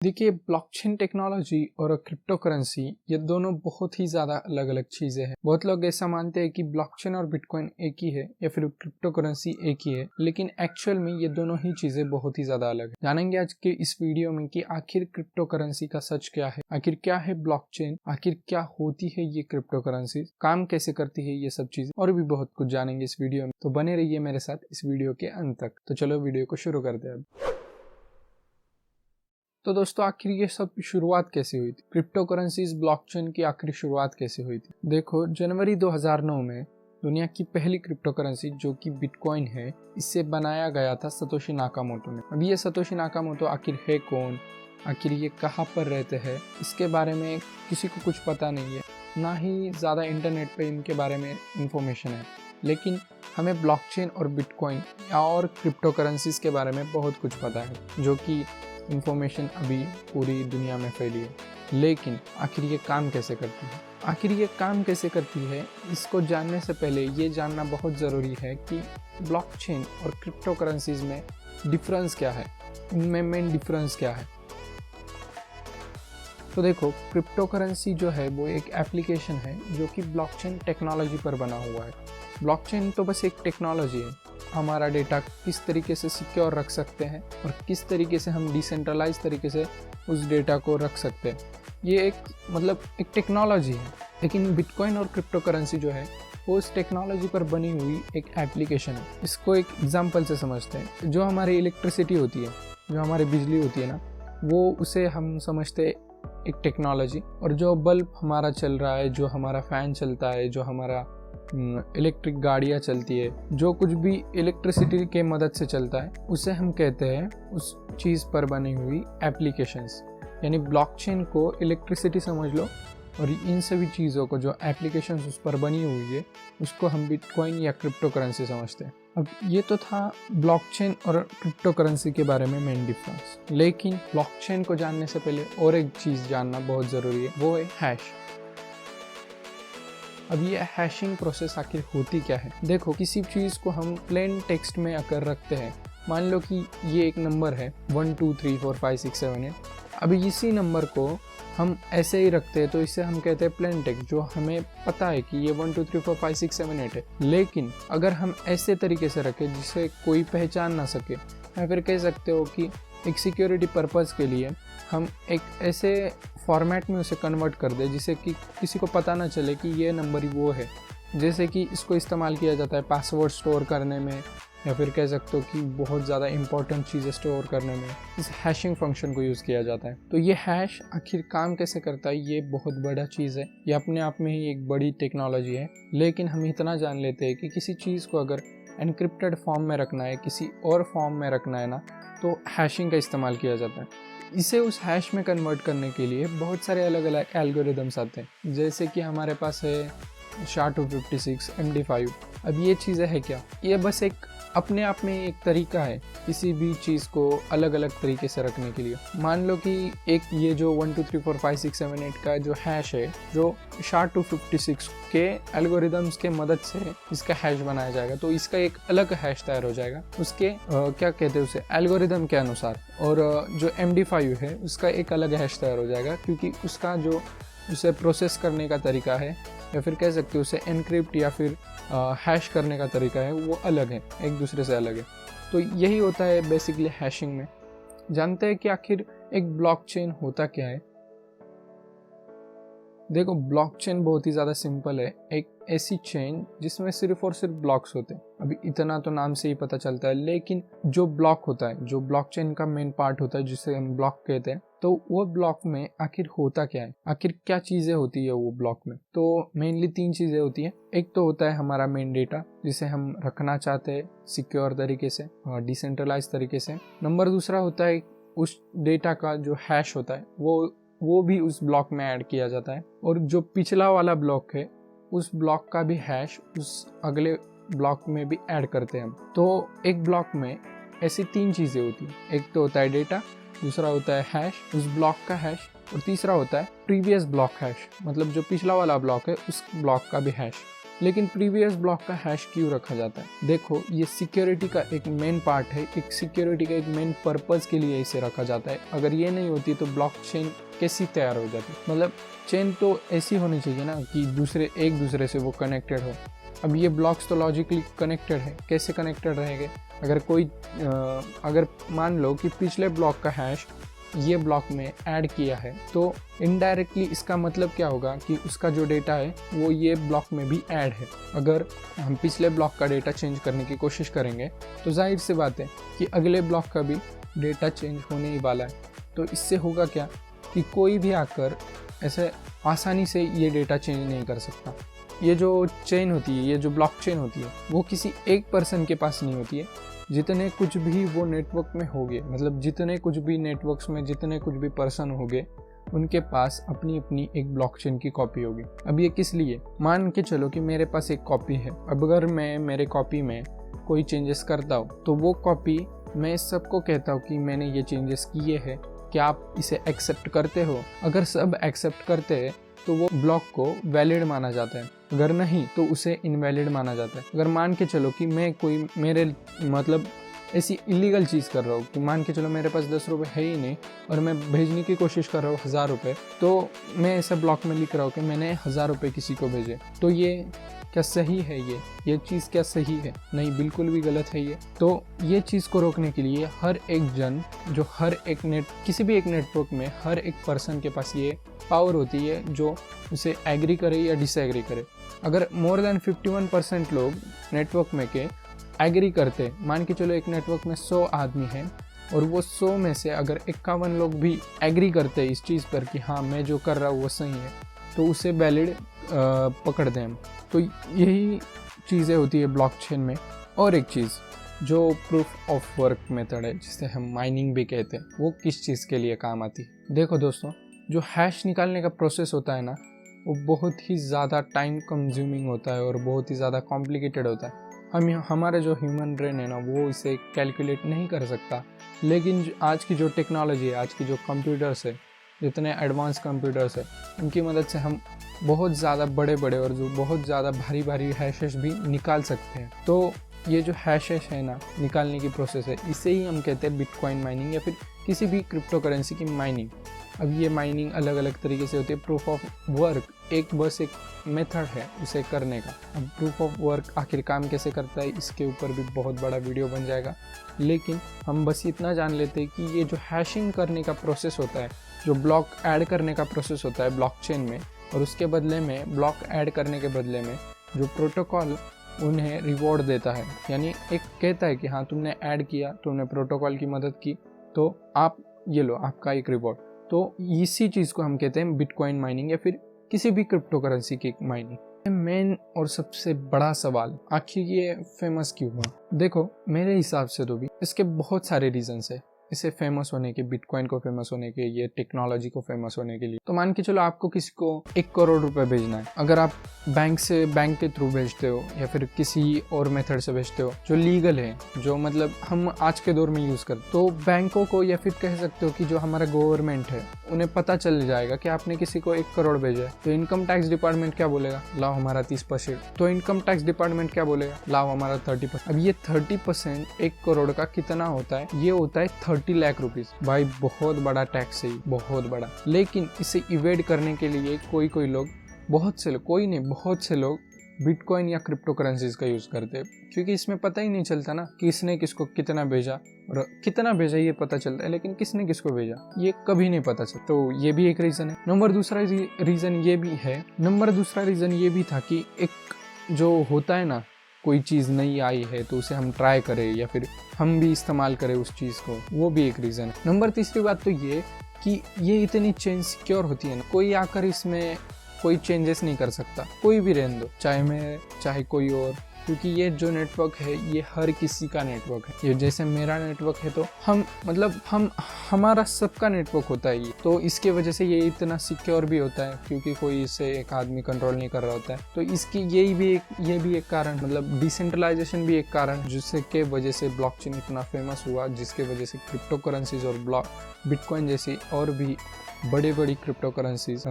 देखिए, blockchain technology और crypto currency ये दोनों बहुत ही ज़्यादा अलग अलग चीज़ें हैं। बहुत लोग ऐसा मानते हैं कि ब्लॉकचेन और बिटकॉइन एक ही है या फिर क्रिप्टो करेंसी एक ही है, लेकिन एक्चुअल में ये दोनों ही चीज़ें बहुत ही ज़्यादा अलग है। जानेंगे आज के इस वीडियो में कि आखिर क्रिप्टो करेंसी का सच क्या है, आखिर क्या है ब्लॉकचेन, आखिर क्या होती है ये क्रिप्टो करेंसी, काम कैसे करती है ये सब चीज़ें, और भी बहुत कुछ जानेंगे इस वीडियो में। तो बने रहिए मेरे साथ इस वीडियो के अंत तक। तो चलो वीडियो को शुरू करते हैं अब। तो दोस्तों, आखिर ये सब शुरुआत कैसे हुई थी? क्रिप्टो करेंसीज ब्लॉकचेन की आखिर शुरुआत कैसे हुई थी? देखो, जनवरी 2009 में दुनिया की पहली क्रिप्टो करेंसी जो कि बिटकॉइन है, इससे बनाया गया था सतोशी नाकामोटो ने। अब ये सतोशी नाकामोटो आखिर है कौन, आखिर ये कहाँ पर रहते हैं, इसके बारे में किसी को कुछ पता नहीं है, ना ही ज़्यादा इंटरनेट पे इनके बारे में इंफॉर्मेशन है। लेकिन हमें ब्लॉकचेन और बिटकॉइन और क्रिप्टो करेंसीज के बारे में बहुत कुछ पता है, जो कि इंफॉर्मेशन अभी पूरी दुनिया में फैली है। लेकिन आखिर ये काम कैसे करती है? आखिर ये काम कैसे करती है, इसको जानने से पहले ये जानना बहुत ज़रूरी है कि ब्लॉकचेन और क्रिप्टो करेंसीज में डिफरेंस क्या है, इनमें मेन डिफरेंस क्या है। तो देखो, क्रिप्टो करेंसी जो है वो एक एप्लीकेशन है जो कि ब्लॉकचेन टेक्नोलॉजी पर बना हुआ है। ब्लॉकचेन तो बस एक टेक्नोलॉजी है। हमारा डेटा किस तरीके से सिक्योर रख सकते हैं और किस तरीके से हम डिसेंट्रलाइज तरीके से उस डेटा को रख सकते हैं, ये एक टेक्नोलॉजी है। लेकिन बिटकॉइन और क्रिप्टो करेंसी जो है वो उस टेक्नोलॉजी पर बनी हुई एक एप्लीकेशन है। इसको एक एग्जांपल से समझते हैं। जो हमारी इलेक्ट्रिसिटी होती है, जो हमारी बिजली होती है ना, वो उसे हम समझते हैं एक टेक्नोलॉजी। और जो बल्ब हमारा चल रहा है, जो हमारा फ़ैन चलता है, जो हमारा इलेक्ट्रिक गाड़ियाँ चलती है, जो कुछ भी इलेक्ट्रिसिटी के मदद से चलता है, उसे हम कहते हैं उस चीज़ पर बनी हुई एप्लीकेशंस। यानी ब्लॉकचेन को इलेक्ट्रिसिटी समझ लो, और इन सभी चीज़ों को जो एप्लीकेशंस उस पर बनी हुई है उसको हम बिटकॉइन या क्रिप्टो करेंसी समझते हैं। अब ये तो था ब्लॉकचेन और क्रिप्टो करेंसी के बारे में मेन डिफरेंस। लेकिन ब्लॉकचेन को जानने से पहले और एक चीज़ जानना बहुत ज़रूरी है, वो है हैश। अब ये हैशिंग प्रोसेस आखिर होती क्या है? देखो, किसी चीज़ को हम प्लेन टेक्स्ट में अगर रखते हैं, मान लो कि ये एक नंबर है 1 2 3 4 5 6 7 8। अभी इसी नंबर को हम ऐसे ही रखते हैं तो इसे हम कहते हैं प्लेन टेक्स्ट, जो हमें पता है कि ये 1 2 3 4 5 6 7 8 है। लेकिन अगर हम ऐसे तरीके से रखें जिसे कोई पहचान ना सके, या फिर कह सकते हो कि एक सिक्योरिटी पर्पज़ के लिए हम एक ऐसे फॉर्मेट में उसे कन्वर्ट कर दे जिसे कि किसी को पता ना चले कि ये नंबर ही वो है। जैसे कि इसको इस्तेमाल किया जाता है पासवर्ड स्टोर करने में, या फिर कह सकते हो कि बहुत ज़्यादा इंपॉर्टेंट चीज़ें स्टोर करने में इस हैशिंग फंक्शन को यूज़ किया जाता है। तो ये हैश आखिर काम कैसे करता है, ये बहुत बड़ा चीज़ है। ये अपने आप में ही एक बड़ी टेक्नोलॉजी है। लेकिन हम इतना जान लेते हैं कि किसी चीज़ को अगर एनक्रिप्टेड फॉर्म में रखना है, किसी और फॉर्म में रखना है ना, तो हैशिंग का इस्तेमाल किया जाता है। इसे उस हैश में कन्वर्ट करने के लिए बहुत सारे अलग अलग एल्गोरिदम्स आते हैं। जैसे कि हमारे पास है SHA-256, MD5। अब ये चीज़ें है क्या? ये बस एक अपने आप में एक तरीका है किसी भी चीज़ को अलग अलग तरीके से रखने के लिए। मान लो कि एक ये जो 1 2 3 4 5 6 7 8 का जो हैश है, जो SHA-256 के एल्गोरिदम्स के मदद से इसका हैश बनाया जाएगा, तो इसका एक अलग हैश तैयार हो जाएगा उसके क्या कहते हैं उसे, एल्गोरिदम के अनुसार। और जो MD5 है उसका एक अलग हैश तैयार हो जाएगा, क्योंकि उसका जो उसे प्रोसेस करने का तरीका है, या फिर कह सकते हो उसे एनक्रिप्ट या फिर हैश करने का तरीका है, वो अलग है, एक दूसरे से अलग है। तो यही होता है बेसिकली हैशिंग में। जानते हैं कि आखिर एक ब्लॉकचेन होता क्या है? देखो, ब्लॉकचेन बहुत ही ज़्यादा सिंपल है। एक ऐसी चेन जिसमें सिर्फ और सिर्फ ब्लॉक्स होते हैं। अभी इतना तो नाम से ही पता चलता है, लेकिन जो ब्लॉक होता है, जो ब्लॉकचेन का मेन पार्ट होता है जिसे हम ब्लॉक कहते हैं, तो वो ब्लॉक में आखिर होता क्या है, आखिर क्या चीज़ें होती है वो ब्लॉक में? तो मेनली 3 चीज़ें होती है। एक तो होता है हमारा मेन डेटा, जिसे हम रखना चाहते हैं सिक्योर तरीके से और डिसेंट्रलाइज तरीके से। नंबर दूसरा होता है उस डेटा का जो हैश होता है, वो भी उस ब्लॉक में ऐड किया जाता है। और जो पिछला वाला ब्लॉक है, उस ब्लॉक का भी हैश उस अगले ब्लॉक में भी ऐड करते हैं हम। तो एक ब्लॉक में ऐसी 3 चीज़ें होती हैं। एक तो होता है डेटा, दूसरा होता है हैश, उस ब्लॉक का हैश, और तीसरा होता है प्रीवियस ब्लॉक हैश, मतलब जो पिछला वाला ब्लॉक है उस ब्लॉक का भी हैश। लेकिन प्रीवियस ब्लॉक का हैश क्यों रखा जाता है? देखो, ये सिक्योरिटी का एक मेन पार्ट है, एक सिक्योरिटी का एक मेन पर्पस के लिए इसे रखा जाता है। अगर ये नहीं होती तो ब्लॉकचेन कैसी तैयार हो जाती? मतलब चेन तो ऐसी होनी चाहिए ना कि एक दूसरे से वो कनेक्टेड हो। अब ये ब्लॉक्स तो लॉजिकली कनेक्टेड है, कैसे कनेक्टेड रहेंगे? अगर मान लो कि पिछले ब्लॉक का हैश ये ब्लॉक में ऐड किया है, तो इनडायरेक्टली इसका मतलब क्या होगा कि उसका जो डेटा है वो ये ब्लॉक में भी ऐड है। अगर हम पिछले ब्लॉक का डेटा चेंज करने की कोशिश करेंगे तो जाहिर सी बात है कि अगले ब्लॉक का भी डेटा चेंज होने ही वाला है। तो इससे होगा क्या कि कोई भी आकर ऐसे आसानी से ये डेटा चेंज नहीं कर सकता। ये जो चेन होती है, ये जो ब्लॉकचेन होती है, वो किसी एक पर्सन के पास नहीं होती है। जितने कुछ भी वो नेटवर्क में होंगे, मतलब जितने कुछ भी नेटवर्क्स में जितने कुछ भी पर्सन होंगे, उनके पास अपनी अपनी एक ब्लॉकचेन की कॉपी होगी। अब ये किस लिए? मान के चलो कि मेरे पास एक कॉपी है। अब अगर मैं मेरे कॉपी में कोई चेंजेस करता हूँ तो वो कॉपी मैं सबको कहता हूँ कि मैंने ये चेंजेस किए हैं, क्या आप इसे एक्सेप्ट करते हो? अगर सब एक्सेप्ट करते हैं तो वो ब्लॉक को वैलिड माना जाता है, अगर नहीं तो उसे इनवैलिड माना जाता है। अगर मान के चलो कि मैं मतलब ऐसी इलीगल चीज़ कर रहा हूँ कि मान के चलो मेरे पास 10 रुपये है ही नहीं और मैं भेजने की कोशिश कर रहा हूँ 1000 रुपये, तो मैं ऐसा ब्लॉक में लिख रहा हूँ कि मैंने 1000 रुपये किसी को भेजे, तो ये क्या सही है? ये चीज़ क्या सही है? नहीं, बिल्कुल भी गलत है ये। तो ये चीज़ को रोकने के लिए हर एक जन जो किसी भी एक नेटवर्क में हर एक पर्सन के पास ये पावर होती है जो उसे एग्री करे या डिसएग्री करे। अगर मोर देन 51% लोग नेटवर्क में के एग्री करते, मान के चलो एक नेटवर्क में 100 आदमी हैं और वो 100 में से अगर 51 लोग भी एग्री करते इस चीज़ पर कि हाँ मैं जो कर रहा हूँ वो सही है, तो उसे वैलिड पकड़ दें हम। तो यही चीज़ें होती है ब्लॉकचेन में। और एक चीज़ जो प्रूफ ऑफ वर्क मेथड है, जिसे हम माइनिंग भी कहते हैं, वो किस चीज़ के लिए काम आती है? देखो दोस्तों, जो हैश निकालने का प्रोसेस होता है ना, वो बहुत ही ज़्यादा टाइम कंज्यूमिंग होता है और बहुत ही ज़्यादा कॉम्प्लिकेटेड होता है। हमारे जो ह्यूमन ब्रेन है ना, वो इसे कैलकुलेट नहीं कर सकता। लेकिन आज की जो टेक्नोलॉजी है, आज की जो कंप्यूटर्स है, जितने एडवांस कंप्यूटर्स है, उनकी मदद से हम बहुत ज़्यादा बड़े और जो बहुत ज़्यादा भारी हैशेस भी निकाल सकते हैं। तो ये जो हैशेस है ना, निकालने की प्रोसेस है, इसे ही हम कहते हैं बिटकॉइन माइनिंग या फिर किसी भी क्रिप्टो करेंसी की माइनिंग। अब ये माइनिंग अलग अलग तरीके से होती है। प्रूफ ऑफ वर्क बस एक मेथड है उसे करने का। अब प्रूफ ऑफ वर्क आखिर काम कैसे करता है, इसके ऊपर भी बहुत बड़ा वीडियो बन जाएगा, लेकिन हम बस इतना जान लेते हैं कि ये जो हैशिंग करने का प्रोसेस होता है, जो ब्लॉक ऐड करने का प्रोसेस होता है ब्लॉकचेन में, और उसके बदले में ब्लॉक ऐड करने के बदले में जो प्रोटोकॉल उन्हें रिवॉर्ड देता है, यानी एक कहता है कि हाँ तुमने ऐड किया, तुमने प्रोटोकॉल की मदद की, तो आप ये लो आपका एक रिवॉर्ड। तो इसी चीज़ को हम कहते हैं बिटकॉइन माइनिंग या फिर किसी भी क्रिप्टो करेंसी की माइनिंग। मेन और सबसे बड़ा सवाल, आखिर ये फेमस क्यों हुआ? देखो, मेरे हिसाब से तो भी इसके बहुत सारे रीजंस है इसे फेमस होने के, बिटकॉइन को फेमस होने के, ये टेक्नोलॉजी को फेमस होने के लिए। तो मान के चलो आपको किसी को 1 करोड़ रुपए भेजना है। अगर आप बैंक के थ्रू भेजते हो या फिर किसी और मेथड से भेजते हो जो लीगल है, जो मतलब हम आज के दौर में यूज करते, तो बैंकों को या फिर कह सकते हो कि जो हमारा गवर्नमेंट है, उन्हें पता चल जाएगा कि आपने किसी को 1 करोड़ भेजा है। तो इनकम टैक्स डिपार्टमेंट क्या बोलेगा? लाओ हमारा 30%। तो इनकम टैक्स डिपार्टमेंट क्या बोलेगा? लाओ हमारा 30%। अब ये 30% 1 करोड़ का कितना होता है? ये होता है 30 लाख रुपीज। भाई बहुत बड़ा टैक्स है, बहुत बड़ा। लेकिन इसे इवेड करने के लिए कोई लोग, बहुत से लोग बिटकॉइन या क्रिप्टो करेंसीज का यूज करते हैं, क्योंकि इसमें पता ही नहीं चलता ना कि किसने किसको कितना भेजा, और कितना भेजा ये पता चलता है, लेकिन किसने किसको भेजा ये कभी नहीं पता चलता। तो ये भी एक रीजन है। दूसरा रीजन ये भी था कि एक जो होता है ना, कोई चीज़ नई आई है तो उसे हम ट्राई करें या फिर हम भी इस्तेमाल करें उस चीज़ को, वो भी एक रीज़न है। तीसरी बात तो ये कि ये इतनी चेंज सिक्योर होती है ना, कोई आकर इसमें कोई चेंजेस नहीं कर सकता, कोई भी रहने दो, चाहे मैं चाहे कोई और, क्योंकि ये जो नेटवर्क है ये हर किसी का नेटवर्क है। ये जैसे मेरा नेटवर्क है तो हमारा सबका नेटवर्क होता है ये, तो इसके वजह से ये इतना सिक्योर भी होता है, क्योंकि कोई इसे एक आदमी कंट्रोल नहीं कर रहा होता है। तो इसकी ये भी एक कारण, मतलब डिसेंट्रलाइजेशन भी एक कारण, जिसके वजह से ब्लॉकचेन इतना फेमस हुआ, जिसके वजह से क्रिप्टो करेंसीज और बिटकॉइन जैसी और भी बड़ी बड़ी क्रिप्टो करेंसीज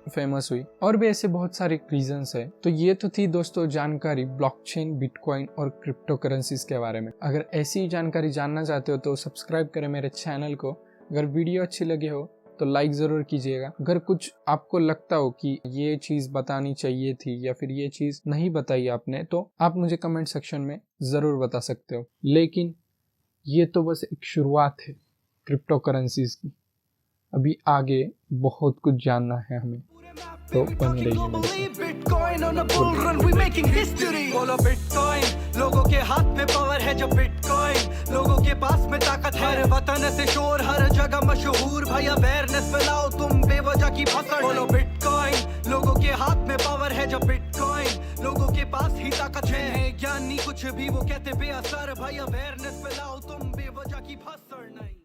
फेमस हुई, और भी ऐसे बहुत सारे रीजंस है। तो ये तो थी दोस्तों जानकारी ब्लॉकचेन, बिटकॉइन और क्रिप्टो करेंसीज के बारे में। अगर ऐसी जानकारी जानना चाहते हो तो सब्सक्राइब करें मेरे चैनल को। अगर वीडियो अच्छी लगी हो तो लाइक ज़रूर कीजिएगा। अगर कुछ आपको लगता हो कि ये चीज़ बतानी चाहिए थी या फिर ये चीज़ नहीं बताई आपने, तो आप मुझे कमेंट सेक्शन में ज़रूर बता सकते हो। लेकिन ये तो बस एक शुरुआत है क्रिप्टो करेंसीज की, अभी आगे बहुत कुछ जानना है हमें, तो बने रहिए लोगों के हाथ में पावर है जब बिटकॉइन, लोगों के पास में ताकत है, हर वतन से शोर, हर जगह मशहूर, भाई अवेयरनेस फैलाओ तुम बेवजह की भसड़। बोलो बिटकॉइन, लोगों के हाथ में पावर है जब बिटकॉइन, लोगों के पास ही ताकत है, ज्ञान नहीं कुछ भी वो कहते बेअसर, भाई अवेयरनेस फैलाओ तुम बेवजह की भसड़ नहीं।